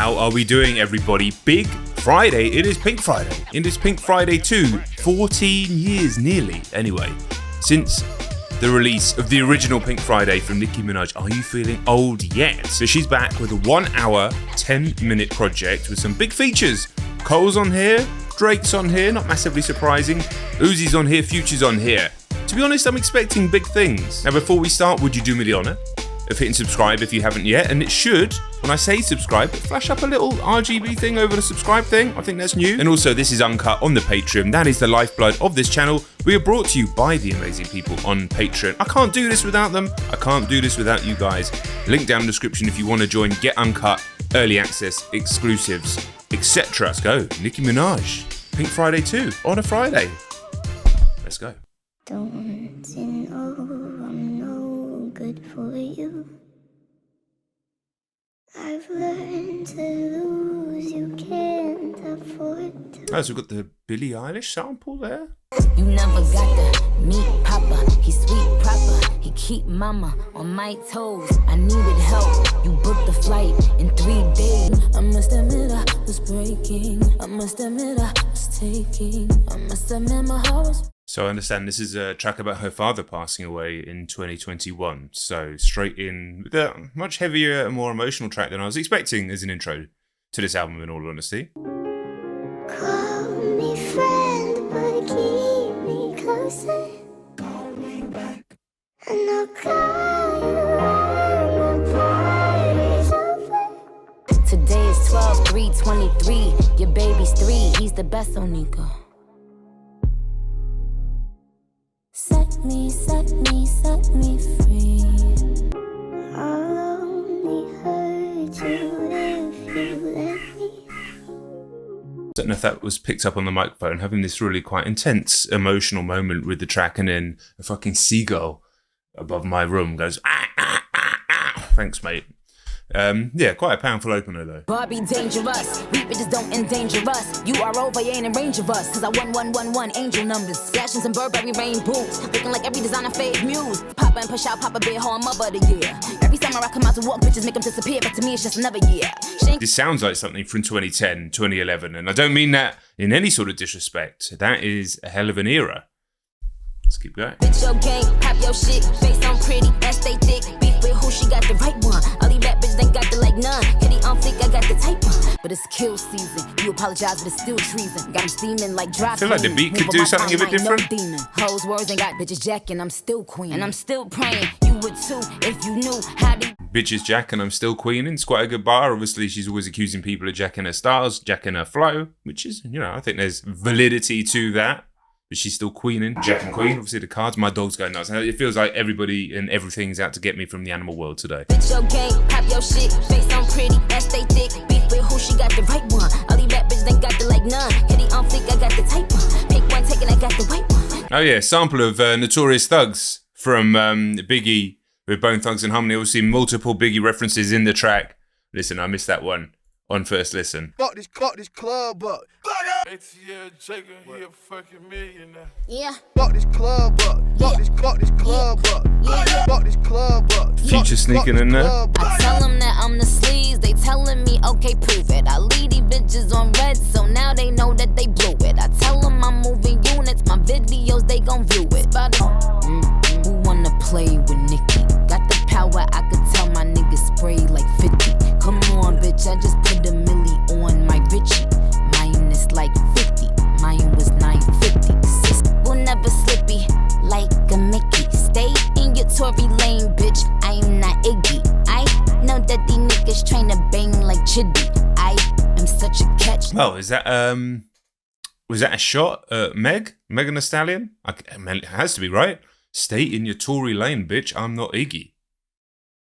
How are we doing, everybody? Big Friday. It is Pink Friday. It is Pink Friday 2. 14 years nearly, anyway, since the release of the original Pink Friday from Nicki Minaj. Are you feeling old yet? So she's back with a 1 hour, 10-minute project with some big features. Cole's on here, Drake's on here, not massively surprising. Uzi's on here, Future's on here. To be honest, I'm expecting big things. Now, before we start, would you do me the honour of hitting subscribe if you haven't yet? And it should, when I say subscribe, flash up a little RGB thing over the subscribe thing. I think that's new. And also, this is uncut on the Patreon. That is the lifeblood of this channel. We are brought to you by the amazing people on Patreon. I can't do this without them. I can't do this without you guys. Link down in the description if you want to join, get uncut, early access, exclusives, etc. Let's go. Nicki Minaj, Pink Friday 2 on a Friday. Let's go. Don't you know I'm no good for you? I've learned to lose, you can't afford to. Oh, so we've got the Billie Eilish sample there. You never got the meat Papa. He sweet proper. He keep mama on my toes. I needed help. You booked the flight in 3 days. I must admit I was breaking. I must admit I was taking. I must admit my heart was. So I understand this is a track about her father passing away in 2021. So straight in with a much heavier and more emotional track than I was expecting as an intro to this album, in all honesty. Call me friend, but keep me closer. Call me back. And I'll call you when the party's over. Today is 12/3/23. Your baby's 3. He's the best, Onika. Set me free. I'll only hurt you if you let me. Don't know if that was picked up on the microphone, having this really quite intense emotional moment with the track, and then a fucking seagull above my room goes, ah, ah, ah, ah. Thanks, mate. Yeah, quite a powerful opener though. Barbie dangerous, we bitches don't endanger us. You are over, you ain't in range of us. Cause I 1111 angel numbers. Flashing some Burberry rain boots. Looking like every designer fave muse. Pop and push out, pop a bit home, mother of the year. Every summer I come out to walk, bitches make them disappear. But to me it's just another year. This sounds like something from 2010, 2011. And I don't mean that in any sort of disrespect. That is a hell of an era. Let's keep going. Bitch your game, pop your shit. Face on pretty, ass stay thick. Beef with who, she got the right one. All these rap bitches ain't got the like none. Kitty on flick, I got the type one. But it's kill season. You apologize, but it's still treason. Got them steaming like dry. I feel like the beat could do something a bit different. No hoes words ain't got bitches jacking. I'm still queen. And I'm still praying. You would too if you knew how to. Bitches jack and I'm still queening. It's quite a good bar. Obviously, she's always accusing people of jacking her stars, jacking her flow, which is, you know, I think there's validity to that. But she's still queening. Jack and Queen, obviously the cards. My dog's going nuts. It feels like everybody and everything's out to get me from the animal world today. Bitch your game, pop your shit. Face on pretty, ass stay thick. Beef with who, she got the right one. All these rap bitches ain't got the like none. Kitty on flick, I got the type one. Pick one, take it, I got the white one. Oh yeah, sample of Notorious Thugs from Biggie with Bone Thugs and Harmony. Obviously multiple Biggie references in the track. Listen, I missed that one on first listen. Fuck this club up. ATL Jacob, he a fucking millionaire. Yeah. Fuck this club up. Fuck this club up. Fuck this club up. Future sneaking in there. I tell them that I'm the sleaze. They telling me, okay, prove it. I lead these bitches on red, so now they know that they blew it. I tell them I'm moving units. My videos, they gon' view it. But who wanna play with Nicki? Got the power, I could tell my niggas spray like 50. Come on, bitch, I just put a milli on my Richie. Mine is like 50, mine was 950. Sis will never slippy like a Mickey. Stay in your Tory lane, bitch, I'm not Iggy. I know that these niggas trying to bang like Chiddy. I am such a catch. Oh, is that was that a shot at Megan Thee Stallion? It has to be, right? Stay in your Tory lane, bitch, I'm not Iggy.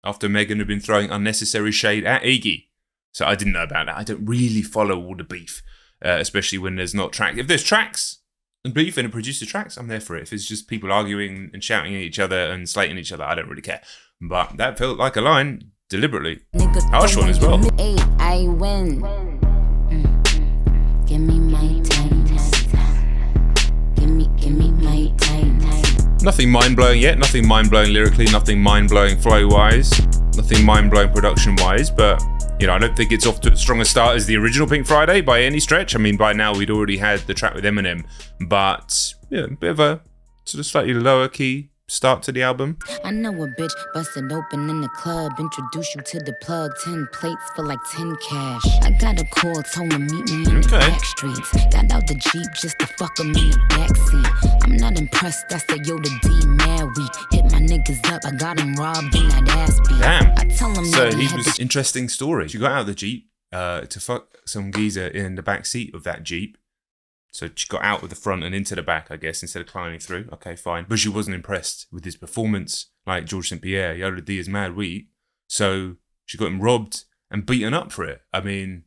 After Megan had been throwing unnecessary shade at Iggy. So I didn't know about that. I don't really follow all the beef, especially when there's not tracks. If there's tracks and beef and it produces tracks, I'm there for it. If it's just people arguing and shouting at each other and slating each other, I don't really care. But that felt like a line deliberately. Harsh one as well. I win. Give me my time. Give me my time. Nothing mind-blowing yet. Nothing mind-blowing lyrically. Nothing mind-blowing flow-wise. Nothing mind-blowing production-wise. But You know, I don't think it's off to as strong a start as the original Pink Friday by any stretch. I mean, by now we'd already had the track with Eminem, but yeah, a bit of a sort of slightly lower key start to the album. I know a bitch busted open in the club, introduce you to the plug, 10 plates for like 10 cash. I got a call, told him meet me in the back streets. Got out the Jeep just to fuck him in the backseat. I'm not impressed, I said yo the D mad weak. Hit my niggas up, I got him robbed in that ass beat. Damn. I tell him So that he was interesting story. She got out of the Jeep to fuck some geezer in the back seat of that Jeep. So she got out of the front and into the back, I guess, instead of climbing through. Okay, fine. But she wasn't impressed with his performance, like George St. Pierre. Yoda D is mad weak. So she got him robbed and beaten up for it. I mean,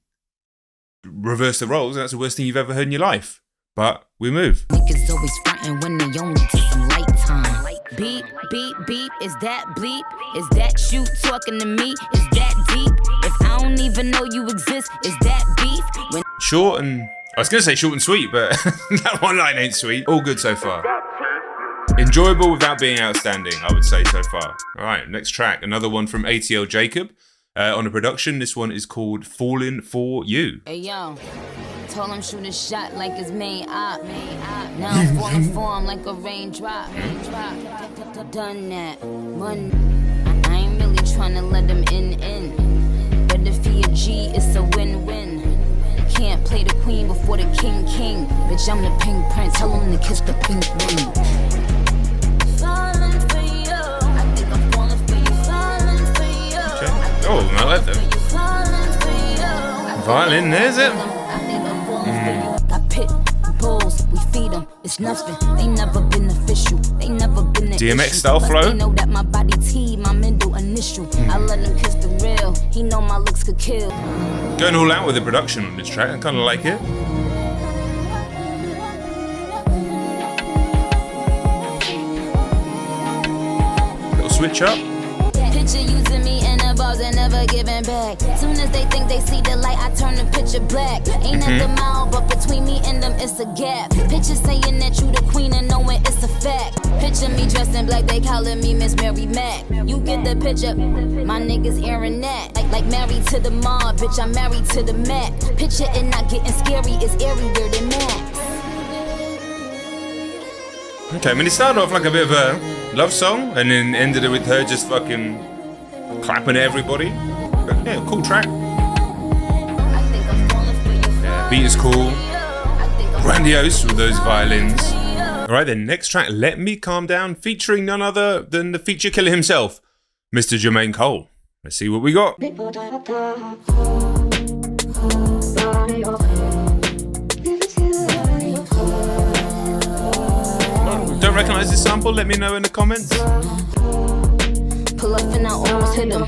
reverse the roles, that's the worst thing you've ever heard in your life. But we move. Niggas always frontin' when they only get some light time. Beep, beep, beep, is that bleep? Is that you talking to me? Is that deep? If I don't even know you exist, is that beef? When Short and... I was going to say short and sweet, but that one line ain't sweet. All good so far. Enjoyable without being outstanding, I would say so far. All right, next track. Another one from ATL Jacob on a production. This one is called Fallin' For You. Hey yo, told him shoot a shot like his main op. Now I'm falling for him like a raindrop. Done that. Money. I ain't really trying to let him in. But if he a G, it's a win-win. Can't play the queen before the king. Bitch, I'm the pink prince. Tell him to kiss the pink ring. Falling for you. I think I'm falling for you. Falling for you. Okay. Oh, I like that. Falling for you. Violin, there's it. I think I'm falling for you. Got pit bulls, we feed them. It's nothing. They never been official. They never been an DMX issue. style But flow. They know that my body T, my middle initial. I let him kiss the real. He know my looks could kill. Going all out with the production on this track. I kind of like it. Little switch up. Picture using me in the bars and never giving back. Soon as they think they see the light, I turn the picture black. Ain't at the mile, but between me and them, it's a gap. Picture saying that you the queen and knowing it's a fact. Picture me dressed in black, they calling me Miss Mary Mac. You get the picture, my niggas airing that. Like married to the mob, bitch, I'm married to the Mac. Picture it not getting scary, it's airier than Max. Okay, I mean, it started off like a bit of a love song and then ended it with her just fucking clapping at everybody. But yeah, cool track. Yeah, beat is cool. Grandiose with those violins. Alright then, next track, Let Me Calm Down, featuring none other than the feature killer himself, Mr. Jermaine Cole. Let's see what we got. Don't recognize this sample? Let me know in the comments. Pull up and I almost hit him.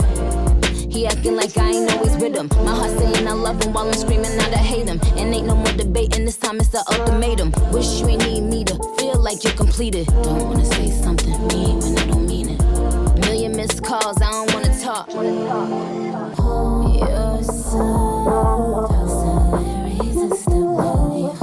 He acting like I ain't always with him. My heart saying I love him while I'm screaming out I hate him. And ain't no more debating, this time it's the ultimatum. Wish you ain't need me to feel like you're completed. Don't wanna say something mean when I don't mean it. Million missed calls, I don't wanna talk. You're so reasons to believe.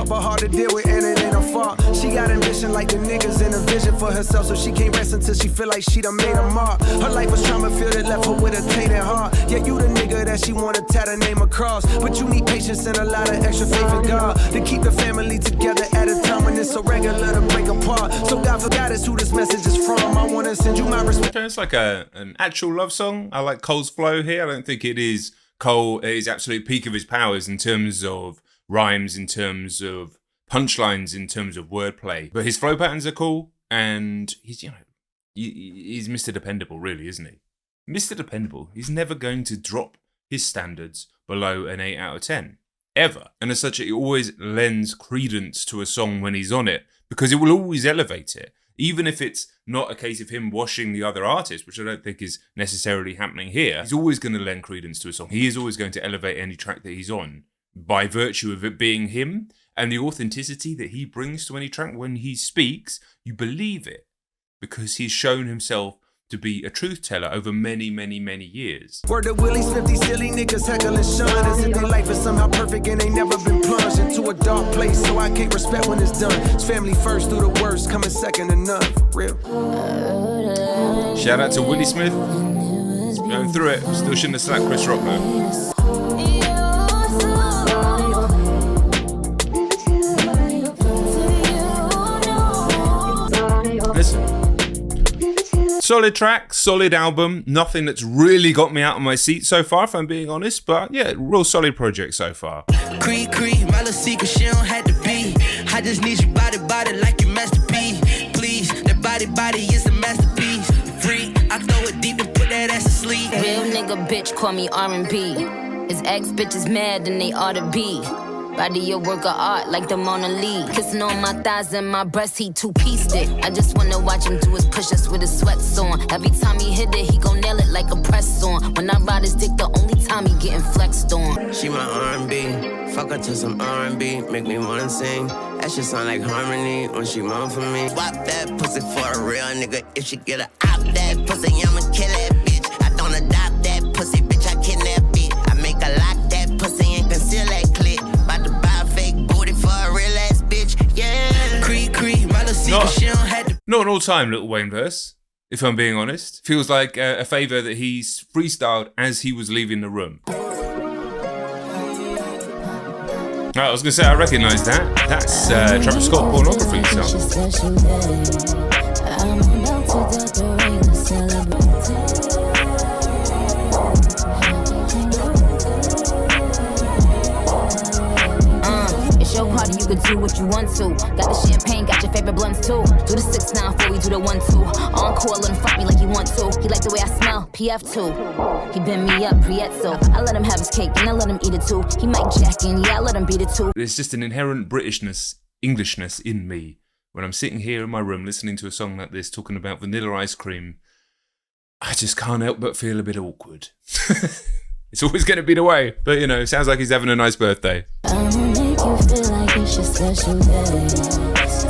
But hard to deal with and it ain't her fault. She got ambition like the niggas in a vision for herself, so she can't rest until she feel like she done made a mark. Her life was trauma filled, it left her with a tainted heart. Yeah, you the nigga that she wanna tat her name across, but you need patience and a lot of extra faith in God to keep the family together at a time when it's so regular to break apart. So God forgot us who this message is from. I wanna send you my respect. Okay, it's like an actual love song. I like Cole's flow here. I don't think it is Cole at his absolute peak of his powers in terms of rhymes, in terms of punchlines, in terms of wordplay. But his flow patterns are cool, and he's, he's Mr. Dependable, really, isn't he? Mr. Dependable. He's never going to drop his standards below an 8 out of 10. Ever. And as such, he always lends credence to a song when he's on it, because it will always elevate it. Even if it's not a case of him washing the other artist, which I don't think is necessarily happening here, he's always going to lend credence to a song. He is always going to elevate any track that he's on, by virtue of it being him and the authenticity that he brings to any track. When he speaks, you believe it because he's shown himself to be a truth teller over many, many, many years. Word to Willie Smith, these silly niggas heckling Sean as if their life is somehow perfect and they never been plunged into a dark place, so I can't respect when it's done. It's family first through the worst, coming second to none, for real. Shout out to Willie Smith. Going through it, still shouldn't have slapped Chris Rock though. Solid track, solid album, nothing that's really got me out of my seat so far, if I'm being honest, but yeah, real solid project so far. Cree, Malaspina, she don't have to be. I just need your body like your masterpiece. Please, that body is a masterpiece. Free, I throw it deep and put that ass to sleep. Real nigga bitch call me R&B. His ex bitch is mad and they ought to be. Body a work of art like the Mona Lisa. Kissing on my thighs and my breast, he two-pieced it. I just wanna watch him do his push-ups with his sweats on. Every time he hit it, he gon' nail it like a press on. When I ride his dick, the only time he getting flexed on. She my R&B, fuck her to some R&B, make me wanna sing. That shit sound like harmony when she moan for me. Swap that pussy for a real nigga. If she get a op that pussy, I'ma kill that bitch. I don't adopt that pussy, bitch, I kidnap it. I make her lock that pussy and conceal that clit. About to buy a fake booty for a real ass bitch, yeah. Cree, Malaspina, she don't have to. Not an all-time Lil Wayne verse, if I'm being honest. Feels like a favour that he's freestyled as he was leaving the room. I was going to say, I recognise that. That's Travis Scott Pornography song. It's your party, you can do what you want to. Got the champagne, got your favorite blunts too. Do the 6-9 before we do the 1-2. Encore, let him fuck me like he want to. He like the way I smell, PF2. He bend me up, Prietzo. I let him have his cake and I let him eat it too. He might jack in, yeah, I let him beat it too. There's just an inherent Britishness, Englishness in me. When I'm sitting here in my room listening to a song like this, talking about vanilla ice cream, I just can't help but feel a bit awkward. It's always going to be the way. But, you know, it sounds like he's having a nice birthday. I'ma make you feel like it's your special day.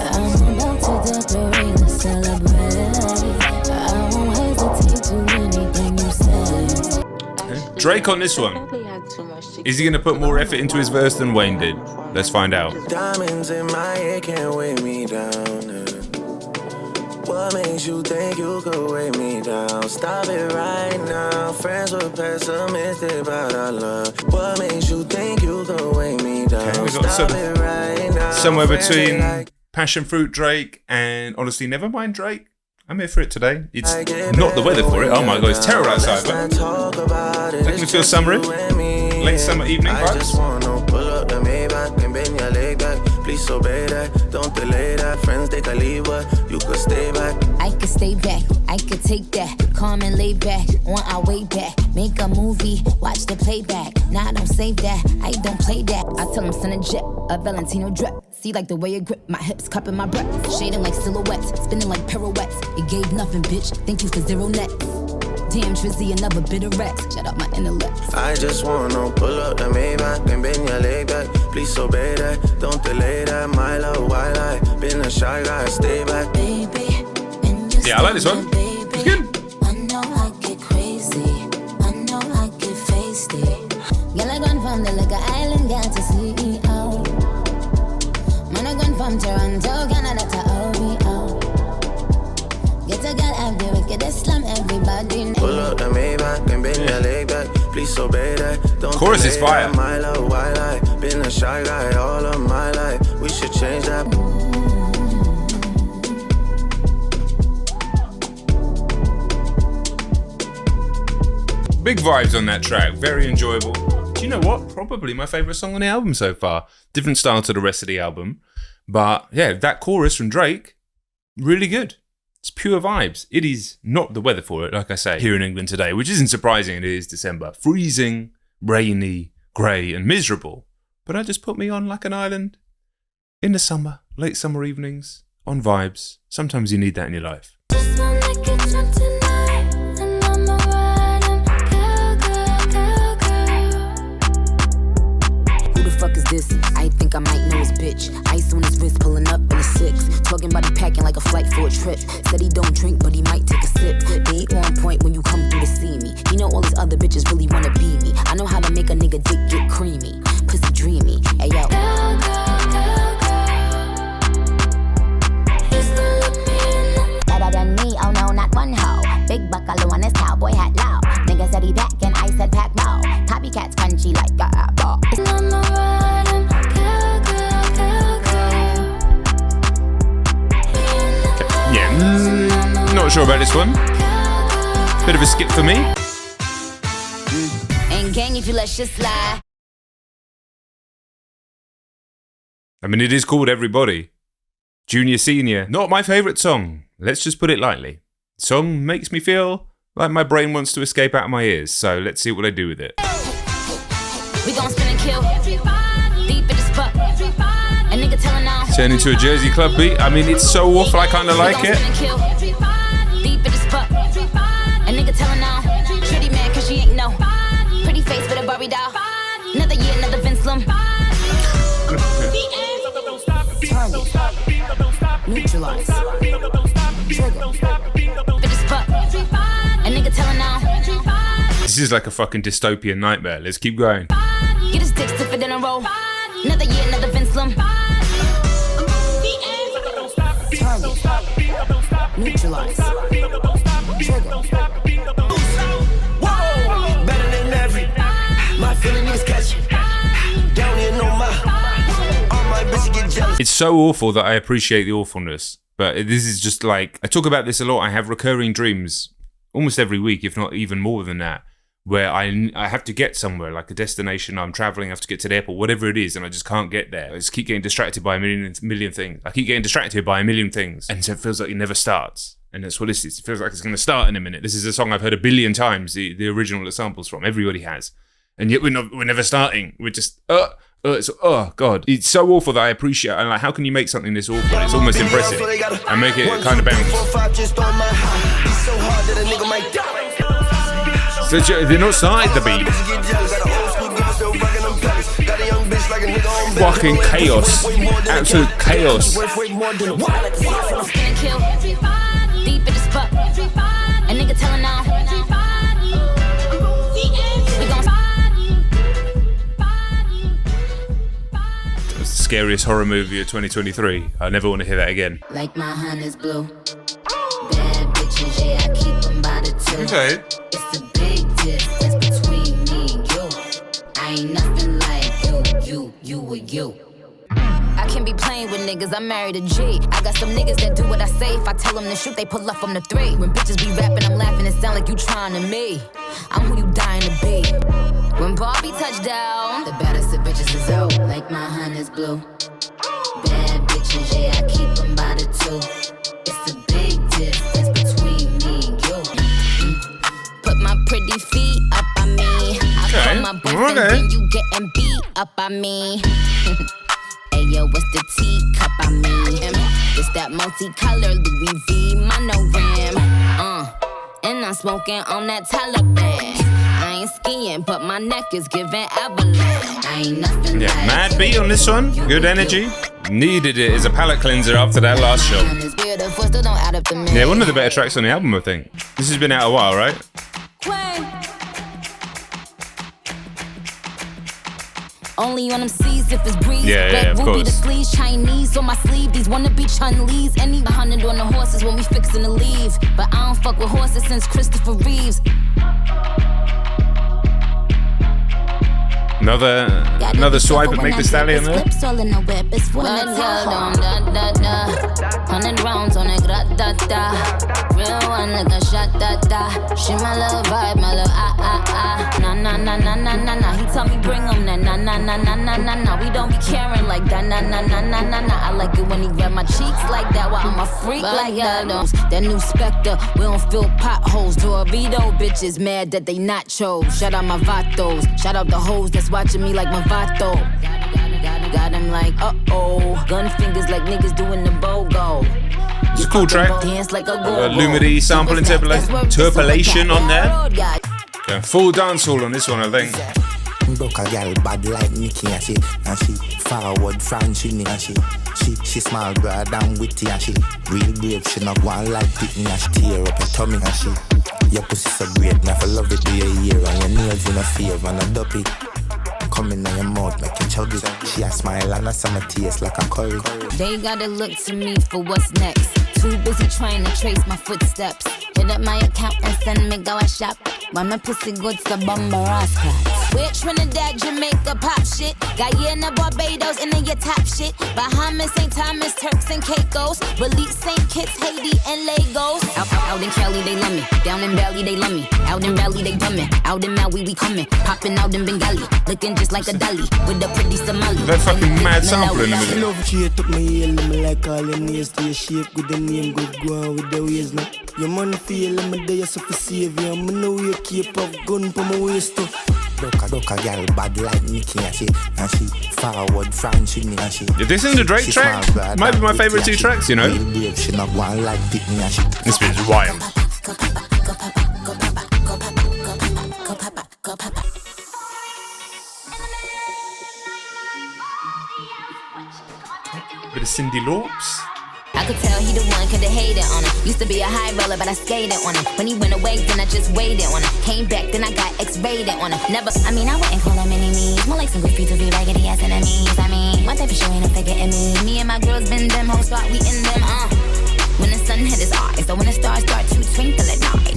I'm about to decorate and celebrate. I won't hesitate to anything you say. Okay. Drake on this one. Is he going to put more effort into his verse than Wayne did? Let's find out. Diamonds in my head can't weigh me down. What makes you think you could weigh me down? Stop it right now. Friends were pessimistic about our love. What makes you think you could weigh me down? Okay, we got Stop it right now. somewhere between Passion Fruit Drake and Honestly Nevermind Drake. I'm here for it today. It's not the weather for it. Oh my god, it's terrible outside, but making me feel summery. Late summer evening vibes. I just wanna pull up the Maybach and bend your leg back. Please obey that, don't delay that. Friends they can leave, but you could stay back. I could stay back, I could take that. Calm and lay back, on our way back. Make a movie, watch the playback. Nah, I don't save that, I don't play that. I tell him send a jet, a Valentino drip. See like the way you grip, my hips cupping my breath. Shading like silhouettes, spinning like pirouettes. It gave nothing, bitch, thank you for 0 net. Damn, Trizzy, another bit of rest. Shut up my intellect. I just wanna pull up the Maybach and bend your leg back. Please obey that, don't delay that. My love, while I been a shy guy, stay back. Baby, Yeah, I like this one. It's good. I know I get crazy. I know I get feisty. Girl, I gone from the like an island, got to see out. Man, I gone from Toronto, Canada to OVO. Get a girl everywhere, get a slam everybody. Pull up the Maybach and bend your leg back. Please obey that. Don't Chorus is fire. that. My love, while I been a shy guy all of my life. We should change that. Big vibes on that track. Very enjoyable. Do you know what? Probably my favourite song on the album so far. Different style to the rest of the album. But yeah, that chorus from Drake, really good. It's pure vibes. It is not the weather for it, like I say, here in England today, which isn't surprising. It is December. Freezing, rainy, grey and miserable. But that just put me on like an island in the summer, late summer evenings, on vibes. Sometimes you need that in your life. Just wanna get drunk tonight, and I'ma ride and girl. Who the fuck is this? I think I might know his bitch. Ice on his wrist, pulling up in a 6. Talking about he packing like a flight for a trip. Said he don't drink, but he might take a sip. They cats crunchy like a bar. Yeah, not sure about this one. Bit of a skip for me. Ain't gang if you let shit slide. I mean, it is called Everybody. Junior Senior. Not my favourite song. Let's just put it lightly. The song makes me feel like my brain wants to escape out of my ears. So let's see what I do with it. We gon' spin and kill. Deep in the spot. A nigga telling now. Turn into a Jersey Club beat. I mean, it's so awful. I kind of like it. Deep in the spot. A nigga telling now. Pretty man, cause she ain't no. Pretty face with a Barbie doll. Another year, another Vince Lum. Neutralize. This is like a fucking dystopian nightmare. Let's keep going. Get his dick stiffer than a roll. Another year, another Vince Lum. Neutralize. Whoa, better than every. My feeling is catchy. Down here, no all my bitches get jealous. It's so awful that I appreciate the awfulness. But this is just like, I talk about this a lot. I have recurring dreams almost every week, if not even more than that, where I have to get somewhere, like a destination. I'm traveling, I have to get to the airport, whatever it is, and I just can't get there. I just keep getting distracted by a million things. I keep getting distracted by a million things. And so it feels like it never starts. And that's what this is. It feels like it's going to start in a minute. This is a song I've heard a billion times, the original it samples from. Everybody has. And yet we're never starting. We're just, oh God. It's so awful that I appreciate it. And like, how can you make something this awful? It's almost impressive. And make it kind of bounce. So they're not starting the beat. Fucking chaos. Absolute chaos. Deep in the spot. A nigga telling now. That's the scariest horror movie of 2023. I never want to hear that again. Like my hand is blue. Bad bitches, yeah, I keep them by the two. Okay. It's a big difference between me and you. I ain't nothing like you or you. I can't be playing with niggas, I'm married a G. I got some niggas that do what I say. If I tell them to shoot, they pull up from the 3. When bitches be rapping, I'm laughing, it sound like you trying to me. I'm who you dying to be. When Barbie touched down, The baddest of bitches is out. Like my hand is blue. Bad bitches, yeah, I keep them by the two. It's a big difference between me and you. put my pretty feet up on me. I put my boyfriend when you getting beat up on me. Yo, what's the teacup I mean? It's that multicolored Louis V monogram. And I'm smoking on that Taliban. I ain't skiing, but my neck is giving avalanche. I ain't nothing Yeah, like mad beat on this one. Good energy. Needed it as a palate cleanser after that last show. Yeah, one of the better tracks on the album, I think. This has been out a while, right? Only on them C's if it's breeze. Yeah, Red of ruby course. the sleeves, Chinese on my sleeve. These wanna be Chun-Lees. Any 100 on the horses when we fixin' to leave. But I don't fuck with horses since Christopher Reeves. Another swipe at Make the Stallion there. All in the whip, it's when the girl don't da. 100 rounds on it, da. Real one like a shot, da. She my little vibe, my little ah. Nah. He tell me bring him that nah. We don't be caring like that, nah. I like it when he grab my cheeks like that, while I'm a freak like that. That new Spectre, we don't fill potholes. Dorito bitches mad that they nachos. Shout out my vatos, shout out the hoes that's watching me like my vato. Got him like, uh-oh. Gun fingers like niggas doing the BOGO. It's a cool track. Dance like a Lumity sample interpolation on there. Yeah, full dancehall on this one, I think. Broke a gal bad like Nicki and she forward Francini and she small broad and witty and she real brave. She not one like Pitney and she tear up your tummy and she your pussy so great, me I love it do your ear and your nails in a favor and a duppy. Come in your mouth, make you chug it. She a smile and a summer taste like a curry. They gotta look to me for what's next. Too busy trying to trace my footsteps. Hit up my account and send me go a shop. When my pussy good, so bummer ass cats. We're Trinidad, Jamaica, pop shit. Guyana, Barbados, and then your top shit. Bahamas, St. Thomas, Turks and Caicos. Belize, St. Kitts, Haiti, and Lagos. Out in Cali, they love me. Down in Bali, they love me. Out in Valley, they dummin'. Out in Maui, we coming. Popping out in Bengali. Looking just like a dolly. With a pretty Somali. That fucking mad sample in the middle. Love cheat up my heel, I'm like all your nails to your shape. Good the name, good go on with the ways now. Your man feel, I'm a day, so for save you. I'm know you keep up gun for my waist too. Ducka girl bad like Nicki and she forward French in and she. Yeah, this is the Drake track. Might be my favorite two tracks, you know. She not one like Pitney and she. This bit's wild. Bit of Cindy Laups. I could tell he the one, coulda hated on him. Used to be a high roller, but I skated on him. When he went away, then I just waited on him. Came back, then I got X-rated on him. Never, I wouldn't call them enemies. More like some good people be raggedy ass enemies. One day for sure ain't a figure in me. Me and my girls been them, hoes thought we in them, When the sun hit his eyes, so when the stars start to twinkle at night.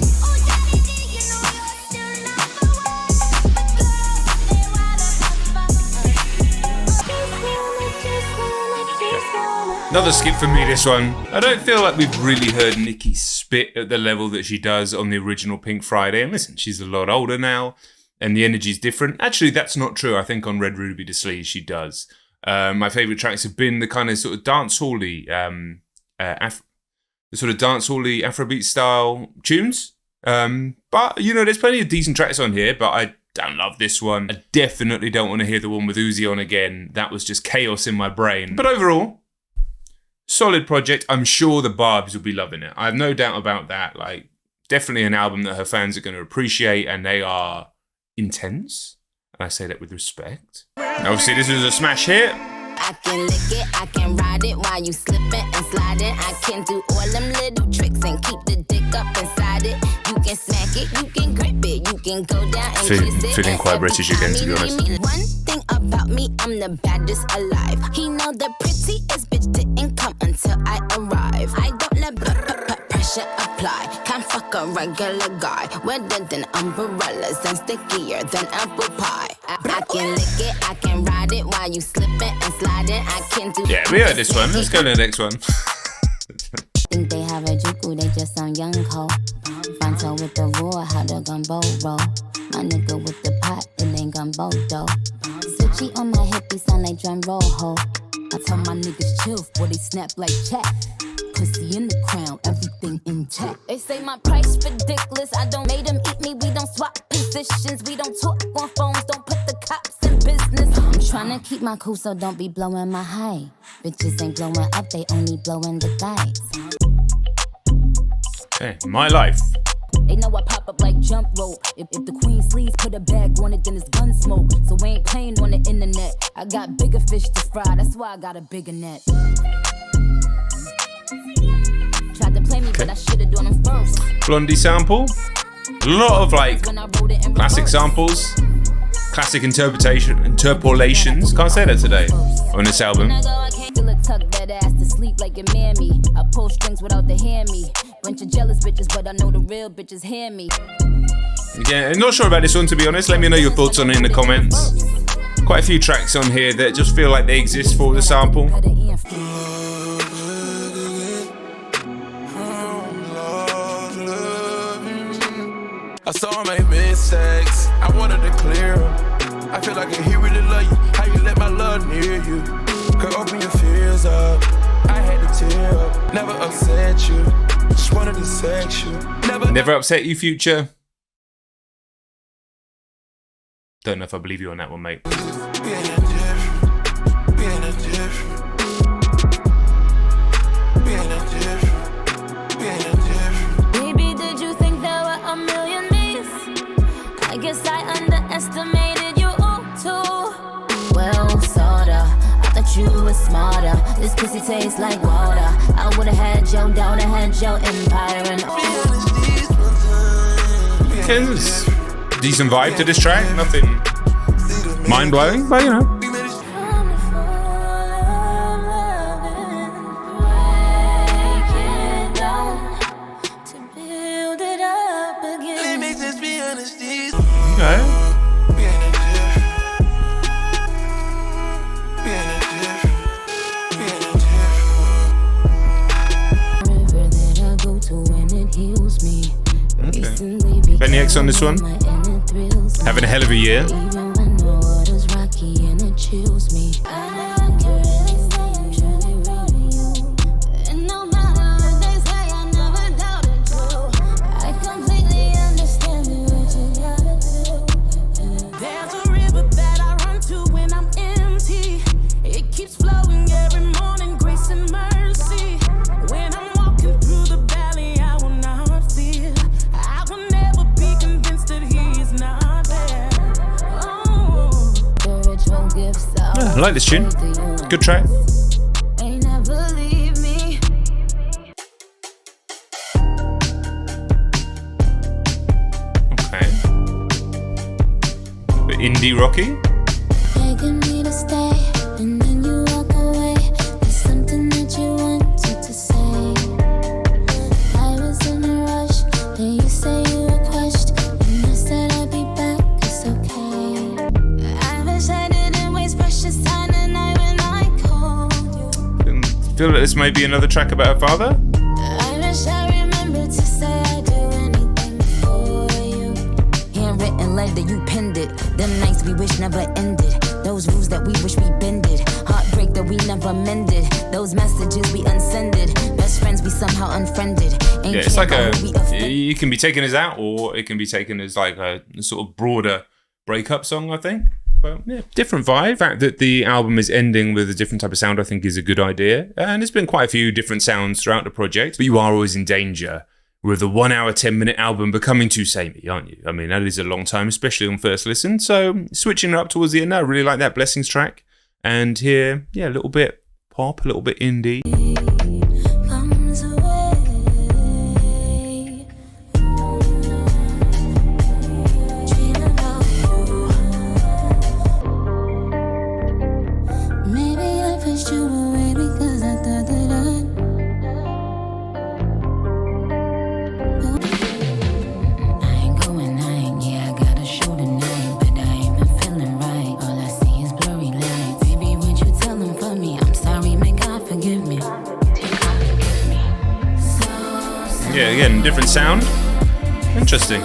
Another skip for me, this one. I don't feel like we've really heard Nicki spit at the level that she does on the original Pink Friday. And listen, she's a lot older now and the energy's different. Actually, that's not true. I think on Red Ruby to Sleaze, she does. My favourite tracks have been the kind of sort of dance-hally, Afrobeat style tunes. But, you know, there's plenty of decent tracks on here, but I don't love this one. I definitely don't want to hear the one with Uzi on again. That was just chaos in my brain. But overall, solid project. I'm sure the Barbs will be loving it. I have no doubt about that. Like, definitely an album that her fans are going to appreciate, and they are intense. And I say that with respect. And obviously, this is a smash hit. I can lick it, I can ride it while you slipping and sliding. I can do all them little tricks and keep the dick up inside it. You can smack it, you can grip it, you can go down and kiss it. Feeling quite British again, to be honest. One thing about me, I'm the baddest alive. He know the prettiest bitch didn't come until I arrive. I don't let pressure apply. Can't fuck a regular guy. Wetter than umbrellas and stickier than apple pie. I can lick it, I can ride it while you slipping and sliding. I can do. Yeah, we heard this one. Let's go to the next one. Think they have a juku, they just some young hoe. Fanto with the roar, how the gumbo roll. My nigga with the pot, it ain't gumbo though. Switchy on my hip, he sound like drum roll ho. I tell my niggas chill, boy they snap like chat. Pussy in the crown, everything intact. They say my price ridiculous. I don't make them eat me. We don't swap positions. We don't talk on phones. Don't put the cops in business. I'm tryna keep my cool, so don't be blowing my high. Bitches ain't blowing up, they only blowing the dice. Okay, my life. They know I pop up like jump rope. If the queen sleeves put a bag on it, then it's gun smoke. So we ain't playing on the internet. I got bigger fish to fry, that's why I got a bigger net. Tried to play me, but I should've done them first. Blondie sample. A lot of like classic samples. Classic interpolations. Can't say that today on this album. Tuck that ass to sleep like a mammy. I pull strings without the hammy. Bunch of jealous bitches, but I know the real bitches hear me. Yeah, I'm not sure about this one, to be honest. Let me know your thoughts on it in the comments. Quite a few tracks on here that just feel like they exist for the sample. I saw my mistakes, I wanted to clear them. I feel like he really love you. How you let my love near you? Could open your fears up. I had to tear up. Never upset you. Just wanted to sex you. Never upset you, Future. Don't know if I believe you on that one, mate. Baby, did you think there were a million me's? I guess I underestimated you too. Well, sorta. I thought you were smarter. This pussy tastes like water. I would've had your daughter, had your empire and Ken's decent vibe to this track. Nothing mind-blowing, but you know. Okay. Tony X on this one. Having a hell of a year. I like this tune. Good track. Okay. Bit indie rocky. Begging me to stay, and then you walk away. There's something that you wanted to say. I was in a rush, then you say you were crushed, and I said I'd be back, it's okay. I wish I didn't waste precious time the night when I called you. Feel like this may be another track about her father? I wish I remembered to say I'd do anything for you. Handwritten letter, you penned it. Them nights we wish never ended. Those rules that we wish we bended. Heartbreak that we never mended. Those messages we unsended. Best friends we somehow unfriended. Yeah, it's like you can be taken as that, or it can be taken as like a sort of broader breakup song, I think. But yeah, different vibe. The fact that the album is ending with a different type of sound, I think, is a good idea. And there's been quite a few different sounds throughout the project, but you are always in danger with a 1 hour, 10-minute album becoming too samey, aren't you? I mean, that is a long time, especially on first listen. So switching it up towards the end, I really like that Blessings track. And here, yeah, a little bit pop, a little bit indie. Comes away. Dream about you. Maybe I pushed you away because I thought that I ain't going, yeah, I got a show tonight, but I ain't been feeling right. All I see is blurry lights. Baby, would you tell them for me? I'm sorry, may God forgive me. Yeah, again, different sound. Interesting.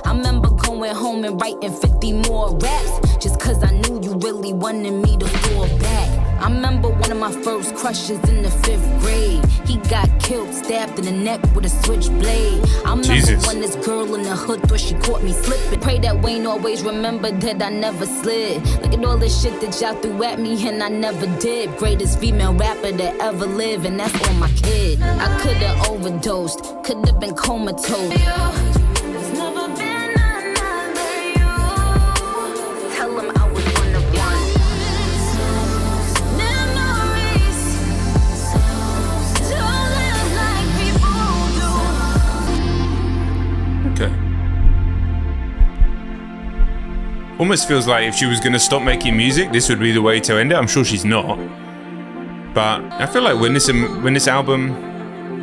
I remember going home and writing 50 more raps just cause I knew you really wanted me to fall back. I remember one of my first crushes in the 5th grade. He got killed, stabbed in the neck with a switchblade. I remember when this girl in the hood thought she caught me slipping. Pray that Wayne always remembered that I never slid. Look at all this shit that y'all threw at me and I never did. Greatest female rapper that ever lived, and that's on my kid. I could've overdosed, could've been comatose. There's never been another you. Tell him I was one of one. Memories don't live like people do. Okay. Almost feels like if she was going to stop making music, this would be the way to end it. I'm sure she's not. But I feel like when this album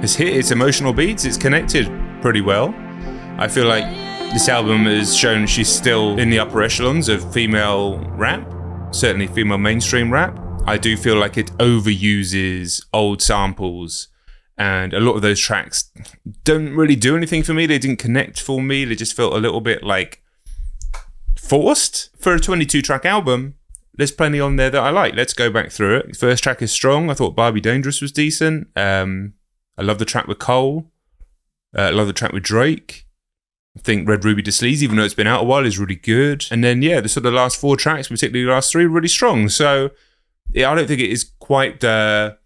has hit its emotional beats, it's connected pretty well. I feel like this album has shown she's still in the upper echelons of female rap, certainly female mainstream rap. I do feel like it overuses old samples, and a lot of those tracks don't really do anything for me. They didn't connect for me. They just felt a little bit like forced. For a 22-track album, there's plenty on there that I like. Let's go back through it. First track is strong. I thought Barbie Dangerous was decent. I love the track with Cole. I love the track with Drake. I think Red Ruby to Sleaze, even though it's been out a while, is really good. And then, yeah, the sort of last 4 tracks, particularly the last 3, really strong. So, yeah, I don't think it is quite a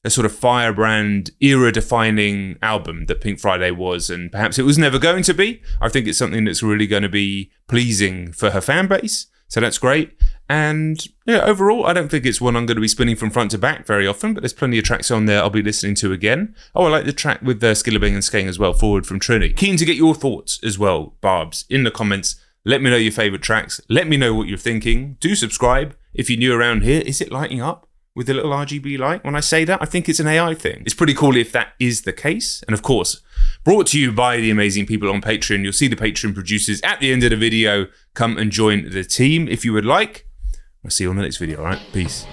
sort of firebrand, era-defining album that Pink Friday was, and perhaps it was never going to be. I think it's something that's really going to be pleasing for her fan base. So that's great. And yeah, overall, I don't think it's one I'm going to be spinning from front to back very often, but there's plenty of tracks on there I'll be listening to again. Oh, I like the track with Skillabang and Skeng as well, Forward from Trini. Keen to get your thoughts as well, Barbs, in the comments. Let me know your favourite tracks. Let me know what you're thinking. Do subscribe if you're new around here. Is it lighting up with the little RGB light? When I say that, I think it's an AI thing. It's pretty cool if that is the case. And of course, brought to you by the amazing people on Patreon. You'll see the Patreon producers at the end of the video. Come and join the team if you would like. I'll see you on the next video, all right? Peace.